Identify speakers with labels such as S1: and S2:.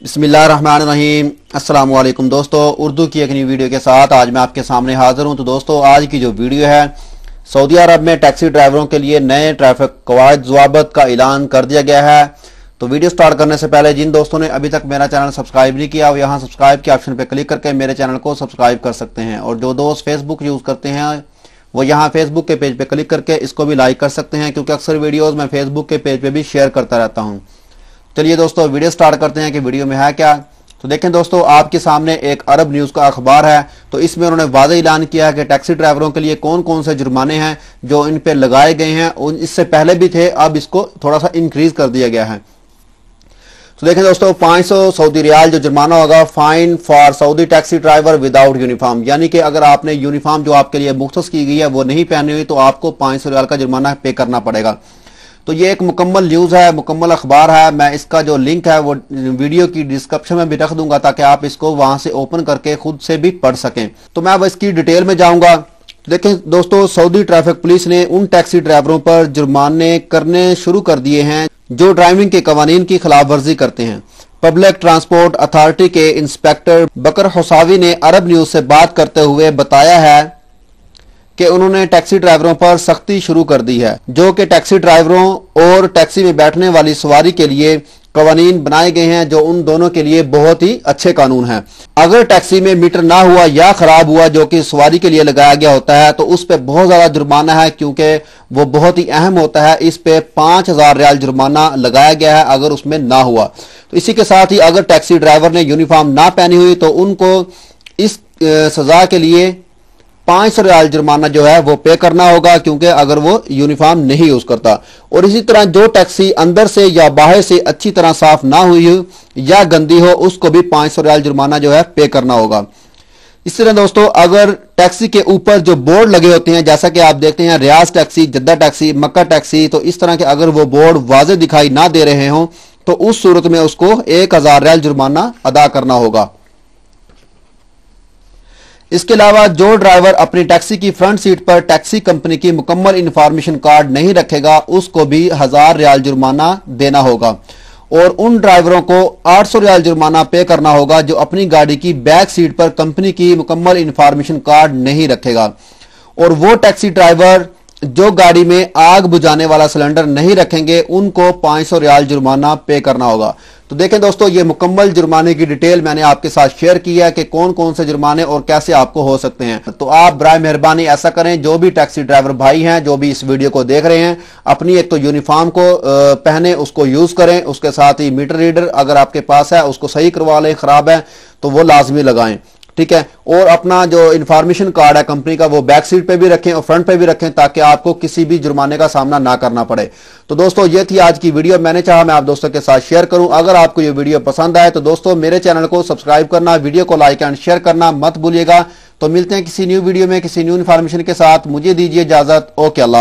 S1: बिस्मिल्लाहिर्रहमानिर्रहीम। अस्सलाम वालेकुम दोस्तों, उर्दू की एक नई वीडियो के साथ आज मैं आपके सामने हाजिर हूं। तो दोस्तों, आज की जो वीडियो है, सऊदी अरब में टैक्सी ड्राइवरों के लिए नए ट्रैफिक कवायद ज़वाबित का ऐलान कर दिया गया है। तो वीडियो स्टार्ट करने से पहले जिन दोस्तों ने अभी तक मेरा चैनल सब्सक्राइब नहीं किया, वो यहाँ सब्सक्राइब के ऑप्शन पर क्लिक करके मेरे चैनल को सब्सक्राइब कर सकते हैं। और जो दोस्त फेसबुक यूज़ करते हैं वो यहाँ फेसबुक के पेज पे क्लिक करके इसको भी लाइक कर सकते हैं, क्योंकि अक्सर वीडियोस मैं फेसबुक के पेज पे भी शेयर करता रहता हूँ। चलिए दोस्तों, वीडियो स्टार्ट करते हैं कि वीडियो में है क्या। तो देखें दोस्तों, आपके सामने एक अरब न्यूज़ का अखबार है। तो इसमें उन्होंने वाज़ेह ऐलान किया है कि टैक्सी ड्राइवरों के लिए कौन कौन से जुर्माने हैं जो इन पर लगाए गए हैं। इससे पहले भी थे, अब इसको थोड़ा सा इंक्रीज कर दिया गया है। तो देखें दोस्तों, 500 सऊदी रियाल जो जुर्माना होगा, fine for Saudi taxi driver without uniform, यानी कि अगर आपने यूनिफॉर्म जो आपके लिए मुख्तस की गई है वो नहीं पहनी हुई तो आपको 500 रियाल का जुर्माना पे करना पड़ेगा। तो ये एक मुकम्मल न्यूज़ है, मुकम्मल अखबार है। मैं इसका जो लिंक है वो वीडियो की डिस्क्रिप्शन में भी रख दूंगा, ताकि आप इसको वहां से ओपन करके खुद से भी पढ़ सकें। तो मैं अब इसकी डिटेल में जाऊंगा। देखें दोस्तों, सऊदी ट्रैफिक पुलिस ने उन टैक्सी ड्राइवरों पर जुर्माने करने शुरू कर दिए हैं जो ड्राइविंग के कवानीन की खिलाफ वर्जी करते हैं। पब्लिक ट्रांसपोर्ट अथॉरिटी के इंस्पेक्टर बकर हुसावी ने अरब न्यूज से बात करते हुए बताया है कि उन्होंने टैक्सी ड्राइवरों पर सख्ती शुरू कर दी है, जो कि टैक्सी ड्राइवरों और टैक्सी में बैठने वाली सवारी के लिए कवानीन बनाए गए हैं, जो उन दोनों के लिए बहुत ही अच्छे कानून हैं। अगर टैक्सी में मीटर ना हुआ या खराब हुआ, जो कि सवारी के लिए लगाया गया होता है, तो उस पर बहुत ज्यादा जुर्माना है, क्योंकि वो बहुत ही अहम होता है। इस पे 5000 रियाल जुर्माना लगाया गया है अगर उसमें ना हुआ। तो इसी के साथ ही अगर टैक्सी ड्राइवर ने यूनिफॉर्म ना पहनी हुई तो उनको इस सजा के लिए 500 रियाल जुर्माना जो है वो पे करना होगा, क्योंकि अगर वो यूनिफॉर्म नहीं यूज करता। और इसी तरह जो टैक्सी अंदर से या बाहर से अच्छी तरह साफ ना हुई हो या गंदी हो, उसको भी 500 रियाल जुर्माना जो है पे करना होगा। इस तरह दोस्तों, अगर टैक्सी के ऊपर जो बोर्ड लगे होते हैं, जैसा कि आप देखते हैं रियाज टैक्सी, जद्दा टैक्सी, मक्का टैक्सी, तो इस तरह के अगर वो बोर्ड वाज़ेह दिखाई ना दे रहे हों तो उस सूरत में उसको 1000 रियाल जुर्माना अदा करना होगा। इसके अलावा जो ड्राइवर अपनी टैक्सी की फ्रंट सीट पर टैक्सी कंपनी की मुकम्मल इंफॉर्मेशन कार्ड नहीं रखेगा, उसको भी 1000 रियाल जुर्माना देना होगा। और उन ड्राइवरों को 800 रियाल जुर्माना पे करना होगा जो अपनी गाड़ी की बैक सीट पर कंपनी की मुकम्मल इंफॉर्मेशन कार्ड नहीं रखेगा। और वो टैक्सी ड्राइवर जो गाड़ी में आग बुझाने वाला सिलेंडर नहीं रखेंगे, उनको 500 रियाल जुर्माना पे करना होगा। तो देखें दोस्तों, ये मुकम्मल जुर्माने की डिटेल मैंने आपके साथ शेयर की है कि कौन कौन से जुर्माने और कैसे आपको हो सकते हैं। तो आप बराए मेहरबानी ऐसा करें, जो भी टैक्सी ड्राइवर भाई हैं जो भी इस वीडियो को देख रहे हैं, अपनी एक तो यूनिफॉर्म को पहने, उसको यूज करें। उसके साथ ही मीटर रीडर अगर आपके पास है उसको सही करवा लें, खराब है तो वो लाजमी लगाएं, ठीक है। और अपना जो इंफॉर्मेशन कार्ड है कंपनी का, वो बैक सीट पे भी रखें और फ्रंट पे भी रखें, ताकि आपको किसी भी जुर्माने का सामना ना करना पड़े। तो दोस्तों, ये थी आज की वीडियो। मैंने चाहा मैं आप दोस्तों के साथ शेयर करूं। अगर आपको ये वीडियो पसंद आए तो दोस्तों मेरे चैनल को सब्सक्राइब करना, वीडियो को लाइक एंड शेयर करना मत भूलिएगा। तो मिलते हैं किसी न्यू वीडियो में किसी न्यू इन्फॉर्मेशन के साथ। मुझे दीजिए इजाजत। ओके, अल्लाह।